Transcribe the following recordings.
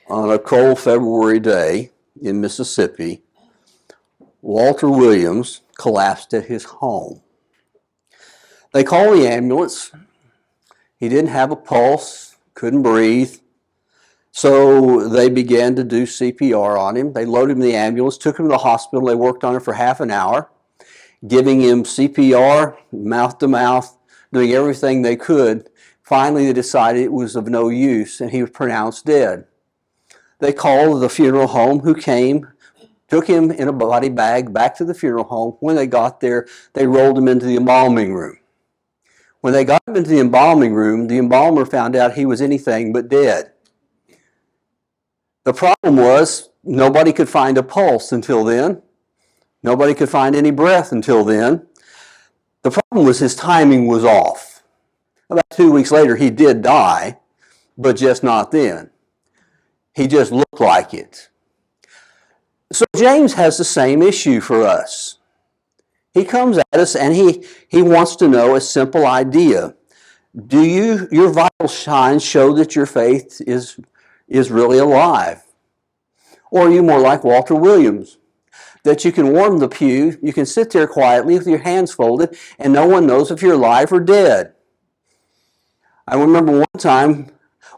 On a cold February day in Mississippi, Walter Williams collapsed at his home. They called the ambulance. He didn't have a pulse, couldn't breathe. So they began to do CPR on him. They loaded him in the ambulance, took him to the hospital. They worked on him for half an hour, giving him CPR, mouth to mouth, doing everything they could. Finally, they decided it was of no use, and he was pronounced dead. They called the funeral home, who came, took him in a body bag back to the funeral home. When they got there, they rolled him into the embalming room. When they got him into the embalming room, the embalmer found out he was anything but dead. The problem was nobody could find a pulse until then. Nobody could find any breath until then. The problem was his timing was off. About 2 weeks later, he did die, but just not then. He just looked like it. So James has the same issue for us. He comes at us and he wants to know a simple idea. Do your vital signs show that your faith is really alive? Or are you more like Walter Williams? That you can warm the pew, you can sit there quietly with your hands folded, and no one knows if you're alive or dead. I remember one time,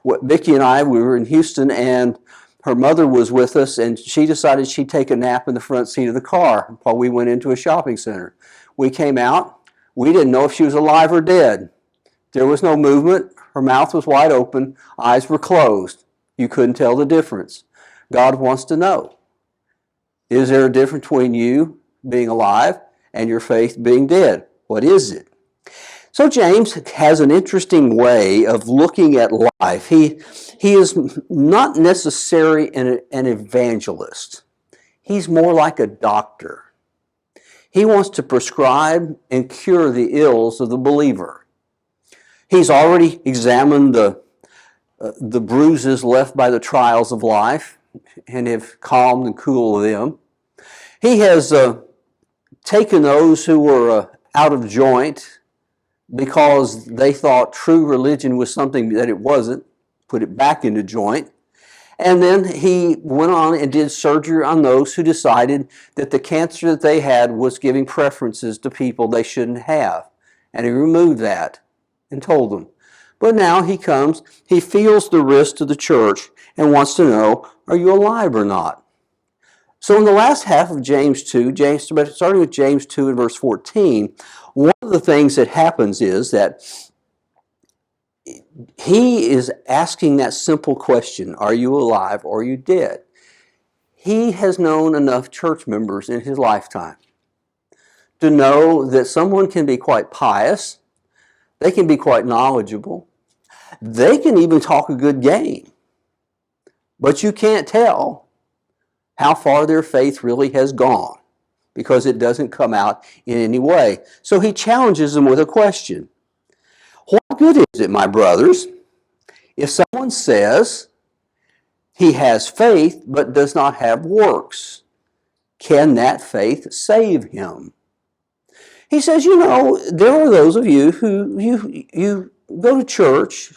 Vicki and I, we were in Houston, and her mother was with us, and she decided she'd take a nap in the front seat of the car while we went into a shopping center. We came out. We didn't know if she was alive or dead. There was no movement. Her mouth was wide open. Eyes were closed. You couldn't tell the difference. God wants to know. Is there a difference between you being alive and your faith being dead? What is it? So James has an interesting way of looking at life. He is not necessarily an evangelist. He's more like a doctor. He wants to prescribe and cure the ills of the believer. He's already examined the bruises left by the trials of life and have calmed and cooled them. He has taken those who were out of joint because they thought true religion was something that it wasn't, put it back into joint. And then he went on and did surgery on those who decided that the cancer that they had was giving preferences to people they shouldn't have. And he removed that and told them. But now he comes, he feels the wrist of the church and wants to know, are you alive or not? So in the last half of James 2, starting with James 2 and verse 14, one of the things that happens is that he is asking that simple question, are you alive or are you dead? He has known enough church members in his lifetime to know that someone can be quite pious, they can be quite knowledgeable, they can even talk a good game, but you can't tell how far their faith really has gone because it doesn't come out in any way. So he challenges them with a question. What good is it, my brothers, if someone says he has faith but does not have works? Can that faith save him? He says, you know, there are those of you who you go to church,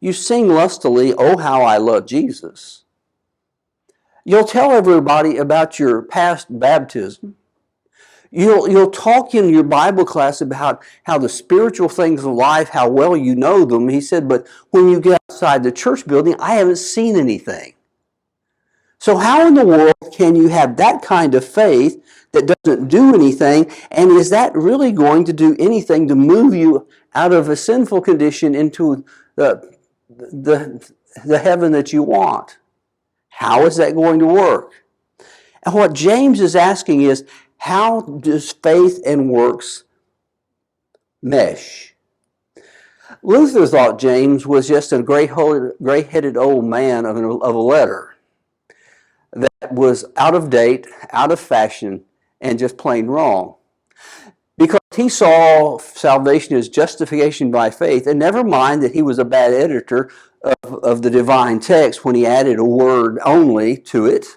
you sing lustily, oh, how I love Jesus. You'll tell everybody about your past baptism. You'll talk in your Bible class about how the spiritual things of life, how well you know them. He said, but when you get outside the church building, I haven't seen anything. So how in the world can you have that kind of faith that doesn't do anything? And is that really going to do anything to move you out of a sinful condition into the heaven that you want? How is that going to work? And what James is asking is, how does faith and works mesh? Luther thought James was just a gray-headed old man of a letter that was out of date, out of fashion, and just plain wrong. Because he saw salvation as justification by faith, and never mind that he was a bad editor of the divine text when he added a word only to it.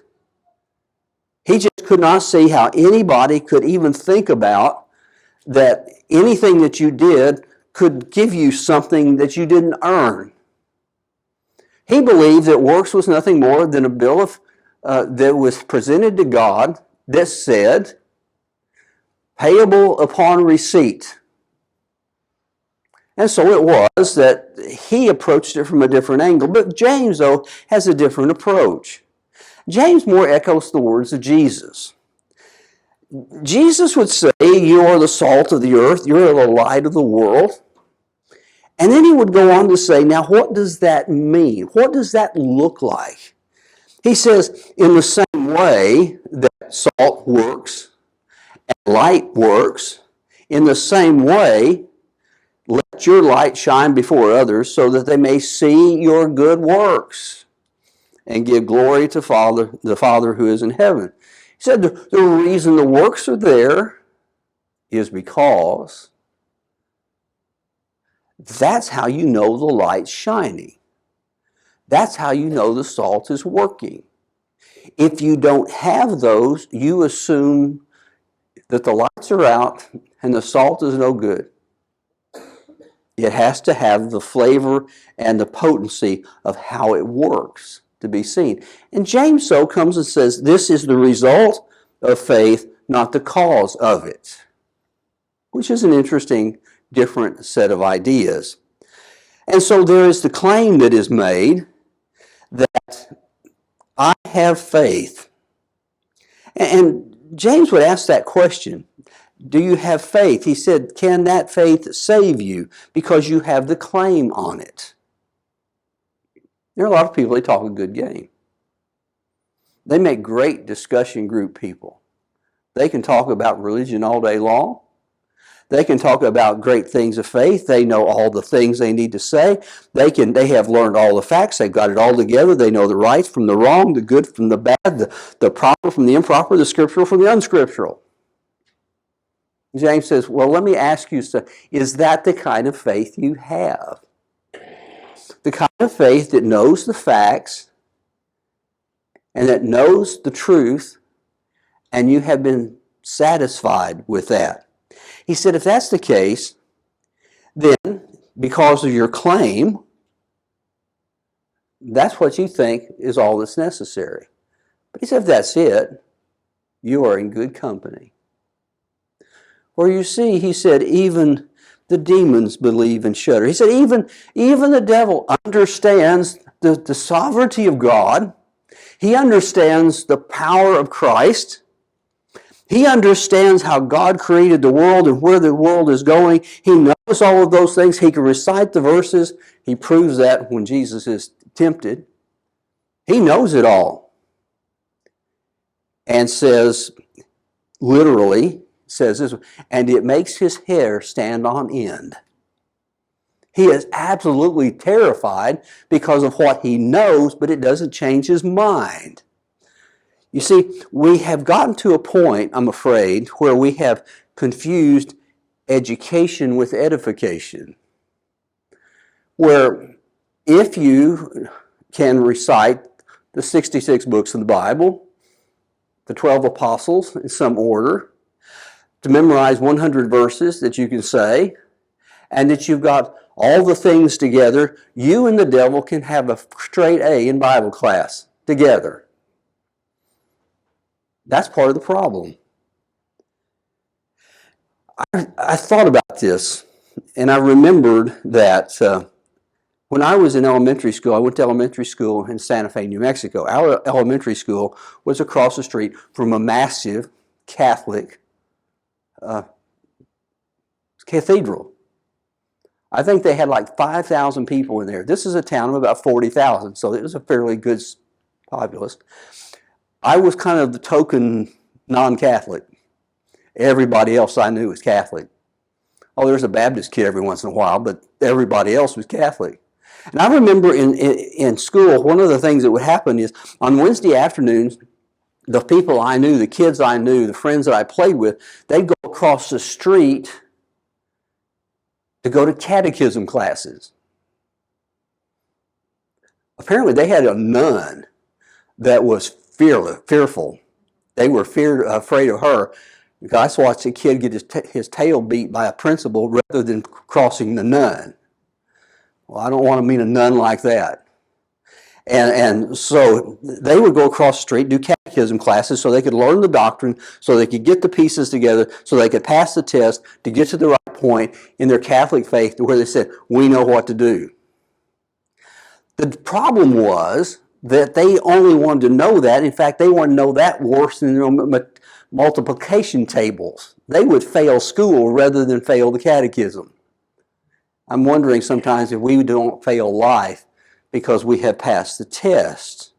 He just could not see how anybody could even think about that anything that you did could give you something that you didn't earn. He believed that works was nothing more than a bill of that was presented to God that said, payable upon receipt. And so it was that he approached it from a different angle. But James, though, has a different approach. James more echoes the words of Jesus. Jesus would say, you are the salt of the earth, you're the light of the world. And then he would go on to say, now what does that mean? What does that look like? He says, in the same way that salt works and light works, in the same way, let your light shine before others so that they may see your good works and give glory to the Father who is in heaven. He said the reason the works are there is because that's how you know the light's shining. That's how you know the salt is working. If you don't have those, you assume that the lights are out and the salt is no good. It has to have the flavor and the potency of how it works to be seen. And James so comes and says, this is the result of faith, not the cause of it. Which is an interesting, different set of ideas. And so there is the claim that is made that I have faith. And James would ask that question. Do you have faith? He said, can that faith save you? Because you have the claim on it. There are a lot of people, they talk a good game. They make great discussion group people. They can talk about religion all day long. They can talk about great things of faith. They know all the things they need to say. They have learned all the facts. They've got it all together. They know the right from the wrong, the good from the bad, the proper from the improper, the scriptural from the unscriptural. James says, well, let me ask you, is that the kind of faith you have? The kind of faith that knows the facts and that knows the truth, and you have been satisfied with that. He said, if that's the case, then because of your claim, that's what you think is all that's necessary. But he said, if that's it, you are in good company. For you see, he said, even the demons believe and shudder. He said, even the devil understands the sovereignty of God. He understands the power of Christ. He understands how God created the world and where the world is going. He knows all of those things. He can recite the verses. He proves that when Jesus is tempted. He knows it all. And says, literally, says this, and it makes his hair stand on end. He is absolutely terrified because of what he knows, but it doesn't change his mind. You see, we have gotten to a point, I'm afraid, where we have confused education with edification. Where if you can recite the 66 books of the Bible, the 12 apostles in some order, to memorize 100 verses that you can say, and that you've got all the things together, you and the devil can have a straight A in Bible class together. That's part of the problem. I thought about this, and I remembered that when I was in elementary school, I went to elementary school in Santa Fe, New Mexico. Our elementary school was across the street from a massive Catholic cathedral. I think they had like 5,000 people in there. This is a town of about 40,000, so it was a fairly good populace. I was kind of the token non-Catholic. Everybody else I knew was Catholic. Oh, there's a Baptist kid every once in a while, but everybody else was Catholic. And I remember in school, one of the things that would happen is on Wednesday afternoons, the people I knew, the kids I knew, the friends that I played with, they'd go across the street to go to catechism classes. Apparently they had a nun that was fearful. They were afraid of her. I watched a kid get his tail beat by a principal rather than crossing the nun. Well, I don't want to meet a nun like that. And so they would go across the street, do catechism classes so they could learn the doctrine, so they could get the pieces together, so they could pass the test to get to the right point in their Catholic faith to where they said, we know what to do. The problem was that they only wanted to know that. In fact, they wanted to know that worse than their multiplication tables. They would fail school rather than fail the catechism. I'm wondering sometimes if we don't fail life because we have passed the test.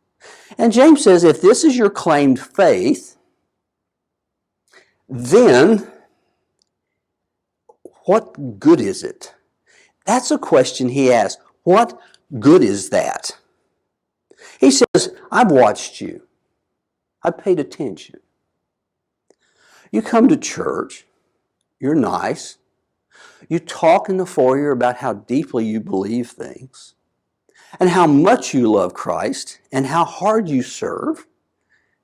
And James says, if this is your claimed faith, then what good is it? That's a question he asks. What good is that? He says, I've watched you. I've paid attention. You come to church. You're nice. You talk in the foyer about how deeply you believe things and how much you love Christ and how hard you serve.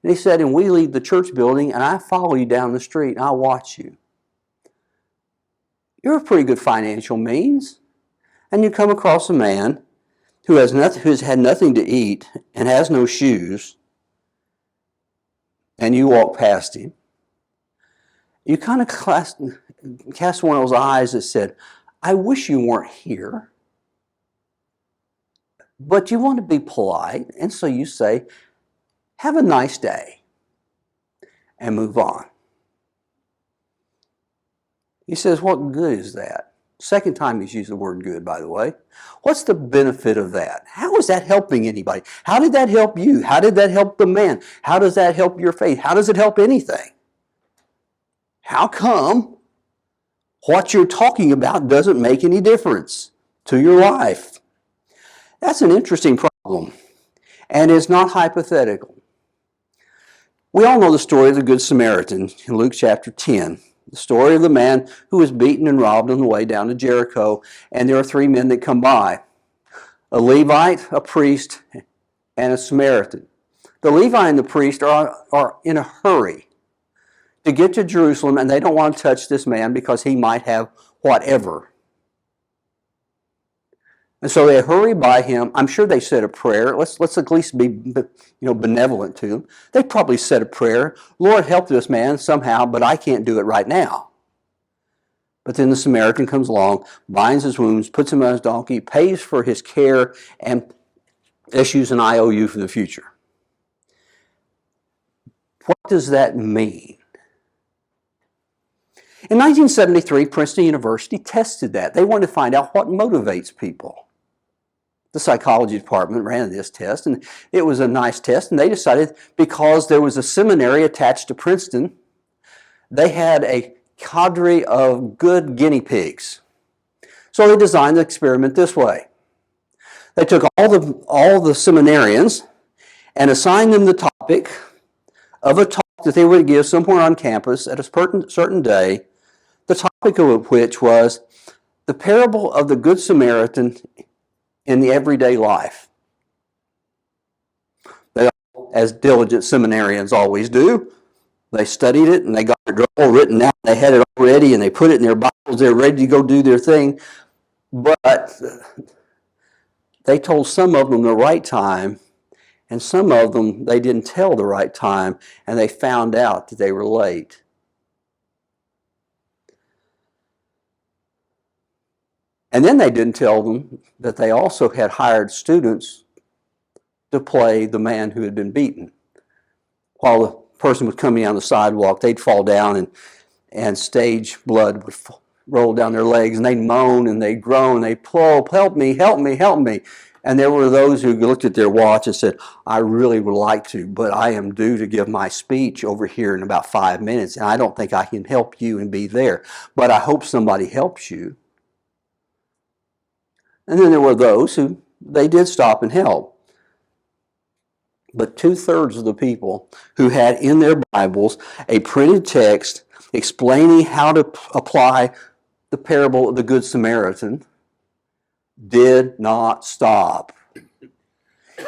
And he said, and we leave the church building and I follow you down the street and I watch you. You're a pretty good financial means. And you come across a man who has had nothing to eat and has no shoes, and you walk past him. You kind of cast one of those eyes that said, I wish you weren't here. But you want to be polite, and so you say, have a nice day, and move on. He says, what good is that? Second time he's used the word good, by the way. What's the benefit of that? How is that helping anybody? How did that help you? How did that help the man? How does that help your faith? How does it help anything? How come what you're talking about doesn't make any difference to your life? That's an interesting problem, and it's not hypothetical. We all know the story of the Good Samaritan in Luke chapter 10. The story of the man who was beaten and robbed on the way down to Jericho, and there are three men that come by. A Levite, a priest, and a Samaritan. The Levite and the priest are in a hurry to get to Jerusalem, and they don't want to touch this man because he might have whatever. And so they hurry by him. I'm sure they said a prayer. Let's at least be benevolent to them. They probably said a prayer. Lord, help this man somehow, but I can't do it right now. But then the Samaritan comes along, binds his wounds, puts him on his donkey, pays for his care, and issues an IOU for the future. What does that mean? In 1973, Princeton University tested that. They wanted to find out what motivates people. The psychology department ran this test, and it was a nice test, and they decided because there was a seminary attached to Princeton, they had a cadre of good guinea pigs. So they designed the experiment this way. They took all the seminarians and assigned them the topic of a talk that they would give somewhere on campus at a certain day, the topic of which was the parable of the Good Samaritan in the everyday life. They, as diligent seminarians always do, they studied it and they got it all written out. They had it all ready and they put it in their Bibles. They're ready to go do their thing. But they told some of them the right time, and some of them they didn't tell the right time, and they found out that they were late. And then they didn't tell them that they also had hired students to play the man who had been beaten. While the person was coming down the sidewalk, they'd fall down and stage blood would roll down their legs, and they'd moan and they'd groan, they'd pull, help me, help me, help me. And there were those who looked at their watch and said, I really would like to, but I am due to give my speech over here in about 5 minutes, and I don't think I can help you and be there. But I hope somebody helps you. And then there were those who they did stop and help. But 2/3 of the people who had in their Bibles a printed text explaining how to apply the parable of the Good Samaritan did not stop.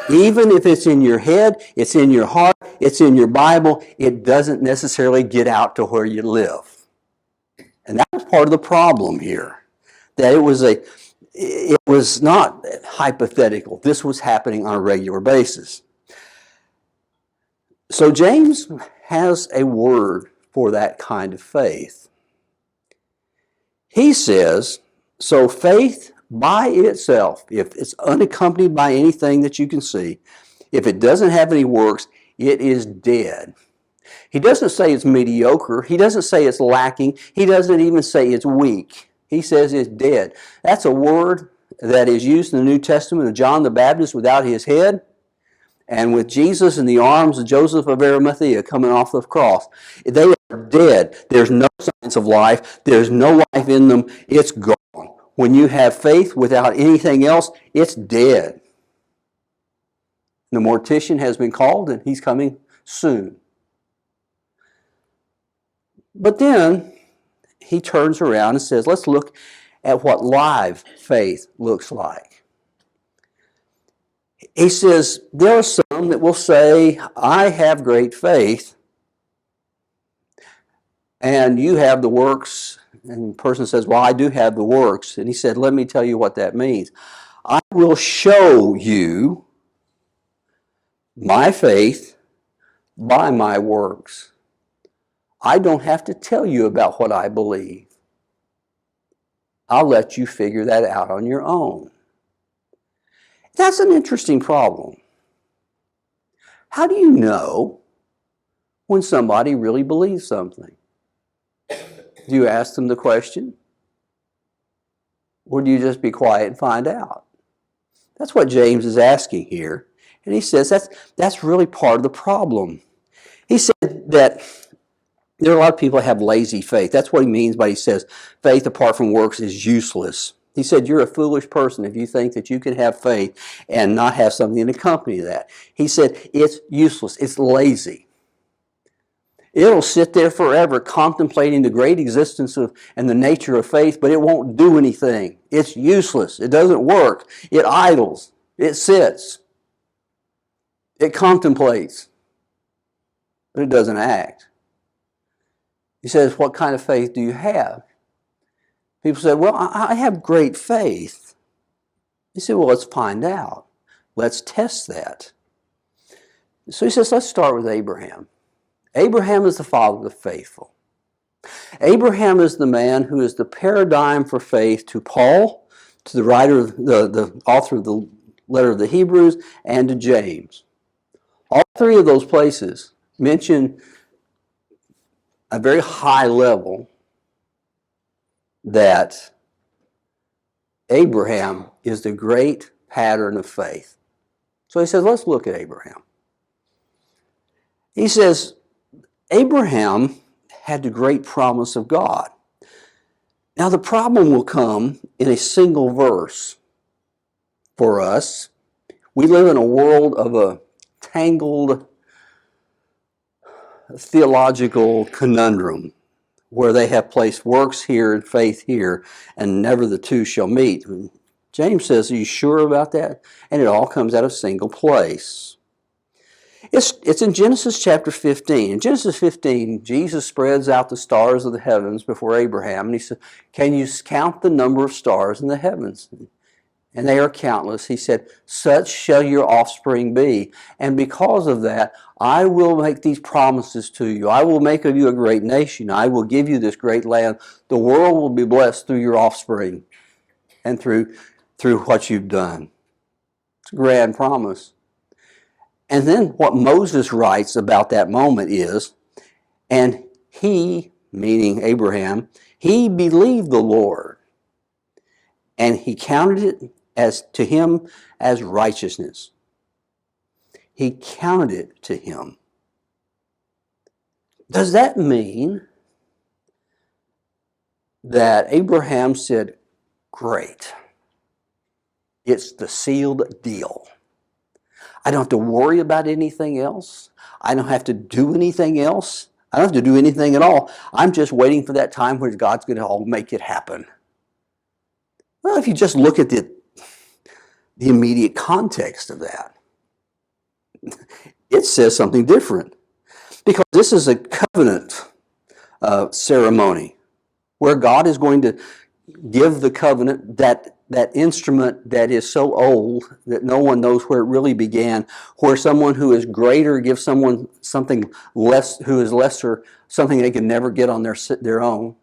Even if it's in your head, it's in your heart, it's in your Bible, it doesn't necessarily get out to where you live. And that was part of the problem here. That it was It was not hypothetical. This was happening on a regular basis. So James has a word for that kind of faith. He says, so faith by itself, if it's unaccompanied by anything that you can see, if it doesn't have any works, it is dead. He doesn't say it's mediocre. He doesn't say it's lacking. He doesn't even say it's weak. He says it's dead. That's a word that is used in the New Testament of John the Baptist without his head, and with Jesus in the arms of Joseph of Arimathea coming off the cross. They are dead. There's no signs of life. There's no life in them. It's gone. When you have faith without anything else, it's dead. The mortician has been called, and he's coming soon. But then he turns around and says, let's look at what live faith looks like. He says, there are some that will say, I have great faith, and you have the works. And the person says, well, I do have the works. And he said, let me tell you what that means. I will show you my faith by my works. I don't have to tell you about what I believe. I'll let you figure that out on your own. That's an interesting problem. How do you know when somebody really believes something? Do you ask them the question? Or do you just be quiet and find out? That's what James is asking here. And he says that's really part of the problem. He said that there are a lot of people that have lazy faith. That's what he means by he says faith apart from works is useless. He said you're a foolish person if you think that you can have faith and not have something to accompany that. He said it's useless. It's lazy. It'll sit there forever contemplating the great existence of and the nature of faith, but it won't do anything. It's useless. It doesn't work. It idles. It sits. It contemplates. But it doesn't act. He says, what kind of faith do you have? People said, well, I have great faith. He said, well, let's find out. Let's test that. So he says, let's start with Abraham. Abraham is the father of the faithful. Abraham is the man who is the paradigm for faith to Paul, to the writer, the author of the letter of the Hebrews, and to James. All three of those places mention a very high level that Abraham is the great pattern of faith. So he says, let's look at Abraham. He says, Abraham had the great promise of God. Now the problem will come in a single verse for us. We live in a world of a tangled theological conundrum where they have placed works here and faith here, and never the two shall meet. James says, are you sure about that? And it all comes out of a single place. It's in Genesis chapter 15. In Genesis 15, Jesus spreads out the stars of the heavens before Abraham, and he said, can you count the number of stars in the heavens? And they are countless. He said, such shall your offspring be. And because of that, I will make these promises to you. I will make of you a great nation. I will give you this great land. The world will be blessed through your offspring and through what you've done. It's a grand promise. And then what Moses writes about that moment is, and he, meaning Abraham, he believed the Lord, and he counted it as to him as righteousness. He counted it to him. Does that mean that Abraham said, great, it's the sealed deal? I don't have to worry about anything else. I don't have to do anything else. I don't have to do anything at all. I'm just waiting for that time where God's going to all make it happen. Well, if you just look at the immediate context of that, it says something different. Because this is a covenant ceremony where God is going to give the covenant that that instrument that is so old that no one knows where it really began, where someone who is greater gives someone something less, who is lesser, something they can never get on their own.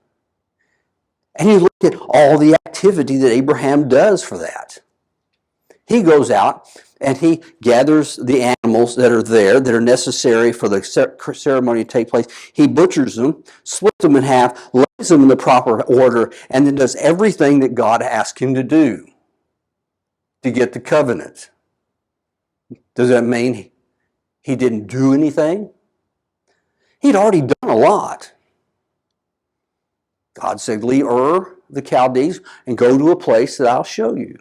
And you look at all the activity that Abraham does for that. He goes out and he gathers the animals that are there, that are necessary for the ceremony to take place. He butchers them, splits them in half, lays them in the proper order, and then does everything that God asked him to do to get the covenant. Does that mean he didn't do anything? He'd already done a lot. God said, leave Ur, the Chaldees, and go to a place that I'll show you.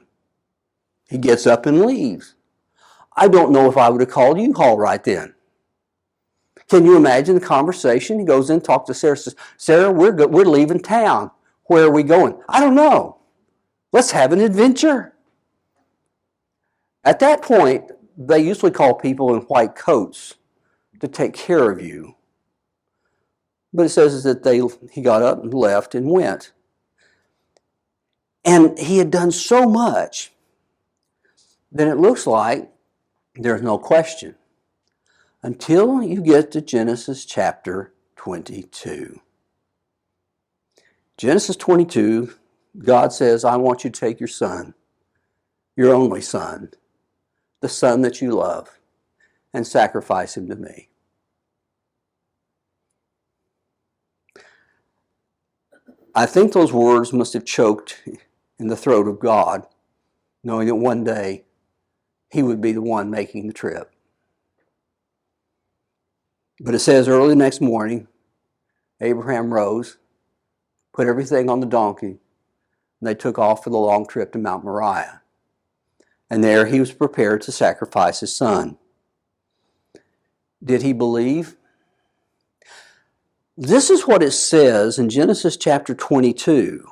He gets up and leaves. I don't know if I would have called U-Haul right then. Can you imagine the conversation? He goes in, talks to Sarah, says, Sarah, we're leaving town. Where are we going? I don't know. Let's have an adventure. At that point, they usually call people in white coats to take care of you. But it says that he got up and left and went. And he had done so much that it looks like there's no question until you get to Genesis chapter 22. Genesis 22, God says, I want you to take your son, your only son, the son that you love, and sacrifice him to me. I think those words must have choked in the throat of God, knowing that one day he would be the one making the trip. But it says early the next morning, Abraham rose, put everything on the donkey, and they took off for the long trip to Mount Moriah. And there he was prepared to sacrifice his son. Did he believe? This is what it says in Genesis chapter 22.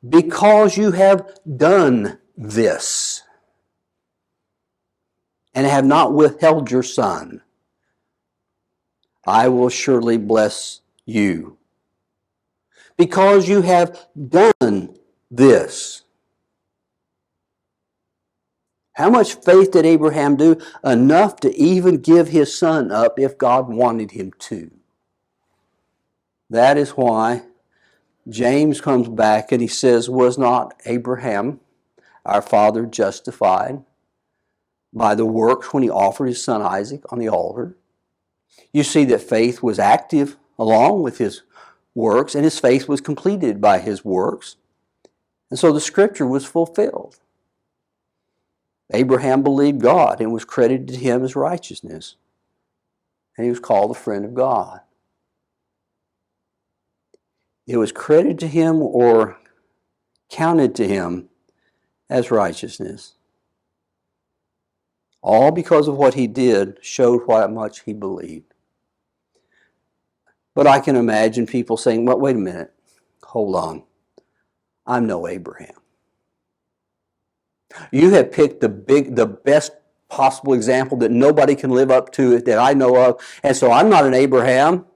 Because you have done this and have not withheld your son, I will surely bless you. Because you have done this. How much faith did Abraham do? Enough to even give his son up if God wanted him to. That is why James comes back and he says, was not Abraham, our father, justified by the works when he offered his son Isaac on the altar? You see that faith was active along with his works, and his faith was completed by his works. And so the scripture was fulfilled. Abraham believed God and was credited to him as righteousness. And he was called a friend of God. It was credited to him or counted to him as righteousness. All because of what he did showed how much he believed. But I can imagine people saying, well, wait a minute, hold on. I'm no Abraham. You have picked the best possible example that nobody can live up to that I know of, and so I'm not an Abraham.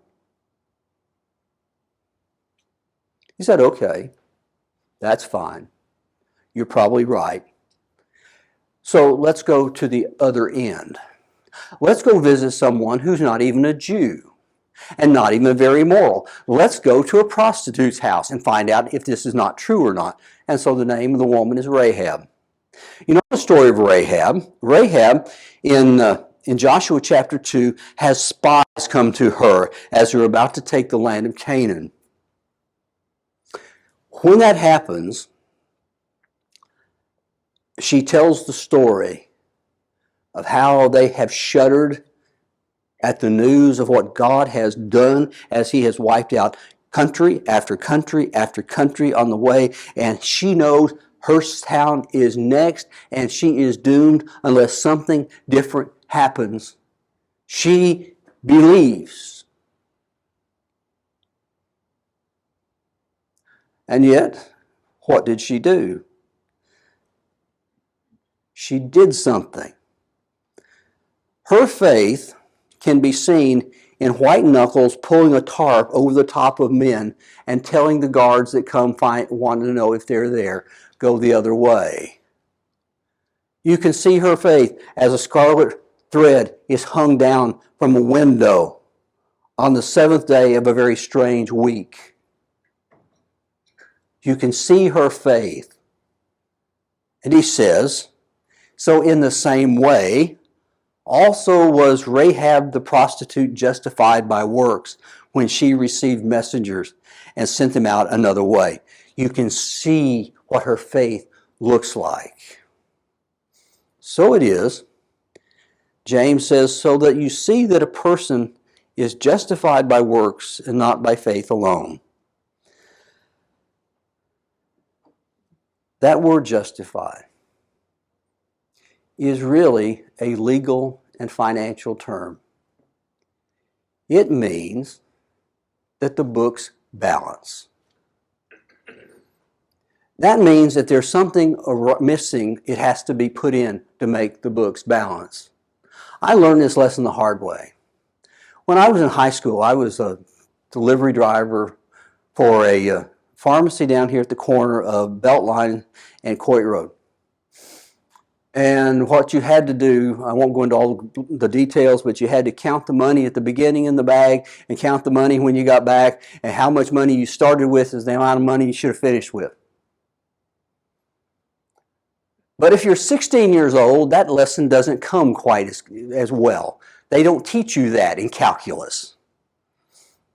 He said, okay, that's fine. You're probably right. So let's go to the other end. Let's go visit someone who's not even a Jew and not even very moral. Let's go to a prostitute's house and find out if this is not true or not. And so the name of the woman is Rahab. You know the story of Rahab? Rahab in Joshua chapter 2 has spies come to her as they're about to take the land of Canaan. When that happens, she tells the story of how they have shuddered at the news of what God has done as he has wiped out country after country after country on the way, and she knows her town is next and she is doomed unless something different happens. She believes. And yet, what did she do? She did something. Her faith can be seen in white knuckles pulling a tarp over the top of men and telling the guards that come want to know if they're there, go the other way. You can see her faith as a scarlet thread is hung down from a window on the seventh day of a very strange week. You can see her faith. And he says, so in the same way, also was Rahab the prostitute justified by works when she received messengers and sent them out another way. You can see what her faith looks like. So it is, James says, so that you see that a person is justified by works and not by faith alone. That word justified is really a legal and financial term. It means that the books balance. That means that there's something missing, it has to be put in to make the books balance. I learned this lesson the hard way. When I was in high school, I was a delivery driver for a pharmacy down here at the corner of Beltline and Coit Road. And what you had to do, I won't go into all the details, but you had to count the money at the beginning in the bag and count the money when you got back, and how much money you started with is the amount of money you should have finished with. But if you're 16 years old, that lesson doesn't come quite as well. They don't teach you that in calculus.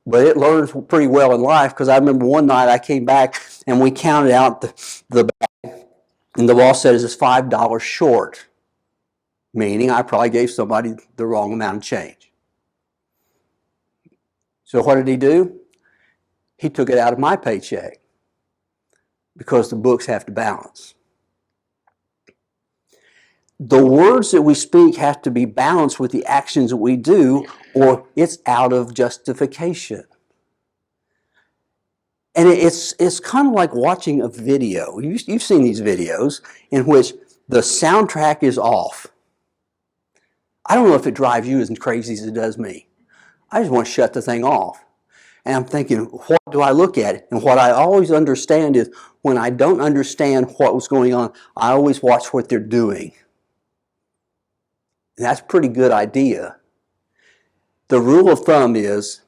But it learns pretty well in life, because I remember one night I came back and we counted out the bag, and the boss said, it's $5 short, meaning I probably gave somebody the wrong amount of change. So what did he do? He took it out of my paycheck, because the books have to balance. The words that we speak have to be balanced with the actions that we do, or it's out of justification. And it's kind of like watching a video. You've seen these videos in which the soundtrack is off. I don't know if it drives you as crazy as it does me. I just want to shut the thing off. And I'm thinking, what do I look at? And what I always understand is, when I don't understand what was going on, I always watch what they're doing. And that's a pretty good idea. The rule of thumb is,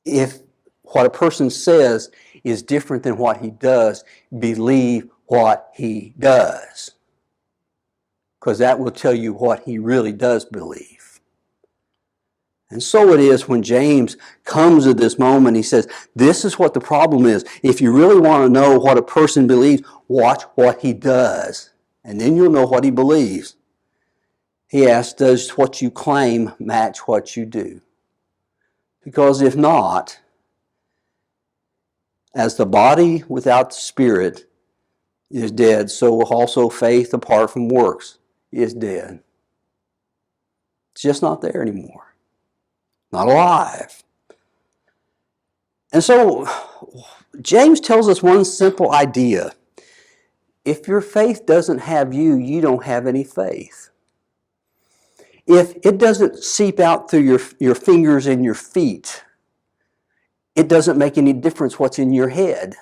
if what a person says is different than what he does, believe what he does. Because that will tell you what he really does believe. And so it is when James comes to this moment, he says, this is what the problem is. If you really want to know what a person believes, watch what he does. And then you'll know what he believes. He asks, does what you claim match what you do? Because if not, as the body without the spirit is dead, so also faith apart from works is dead. It's just not there anymore. Not alive. And so James tells us one simple idea. If your faith doesn't have you, you don't have any faith. If it doesn't seep out through your fingers and your feet, it doesn't make any difference what's in your head,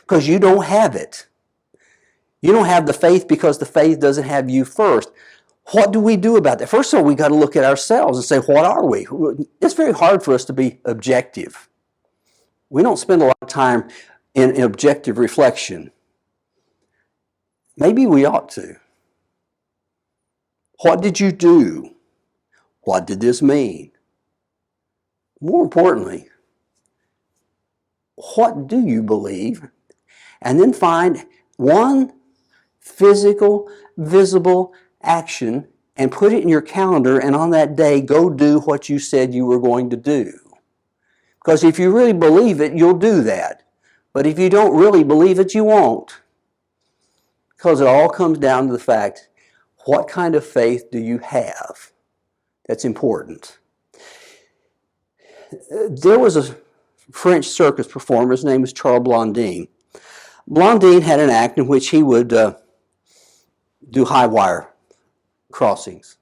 because you don't have it. You don't have the faith because the faith doesn't have you first. What do we do about that? First of all, we got to look at ourselves and say, what are we? It's very hard for us to be objective. We don't spend a lot of time in objective reflection. Maybe we ought to. What did you do? What did this mean? More importantly, what do you believe? And then find one physical, visible action and put it in your calendar, and on that day, go do what you said you were going to do. Because if you really believe it, you'll do that. But if you don't really believe it, you won't. Because it all comes down to the fact, what kind of faith do you have? That's important. There was a French circus performer, his name was Charles Blondin. Blondin had an act in which he would do high wire crossings.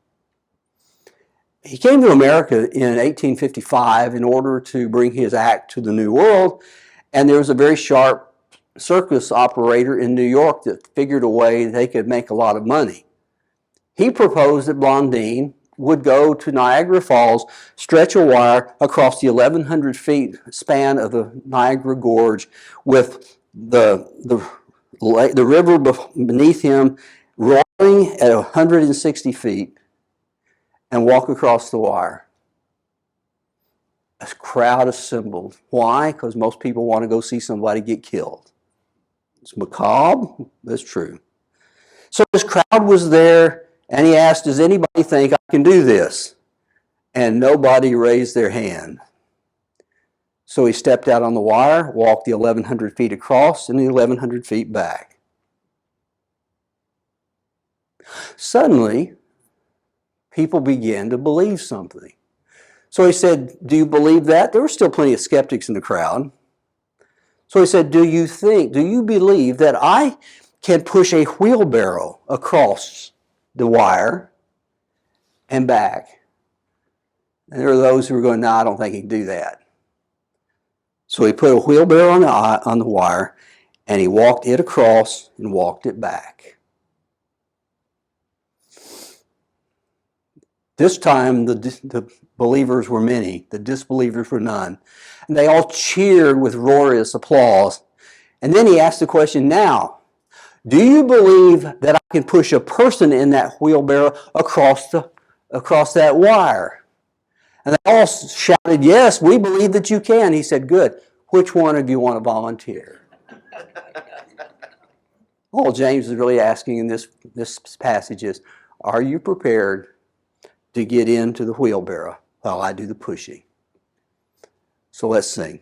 He came to America in 1855 in order to bring his act to the New World, and there was a very sharp circus operator in New York that figured a way they could make a lot of money. He proposed that Blondine would go to Niagara Falls, stretch a wire across the 1,100 feet span of the Niagara Gorge with the river beneath him roaring at 160 feet and walk across the wire. A crowd assembled. Why? Because most people want to go see somebody get killed. It's macabre, but it's true. So this crowd was there, and he asked, does anybody think I can do this? And nobody raised their hand. So he stepped out on the wire, walked the 1,100 feet across and the 1,100 feet back. Suddenly, people began to believe something. So he said, do you believe that? There were still plenty of skeptics in the crowd. So he said, do you believe that I can push a wheelbarrow across the wire and back? And there are those who are going, no, I don't think he can do that. So he put a wheelbarrow on the wire, and he walked it across and walked it back. This time, the believers were many, the disbelievers were none. And they all cheered with roarious applause. And then he asked the question, now, do you believe that I can push a person in that wheelbarrow across that wire? And they all shouted, yes, we believe that you can. He said, good. Which one of you want to volunteer? All James is really asking in this passage is, are you prepared to get into the wheelbarrow while I do the pushing? So let's sing.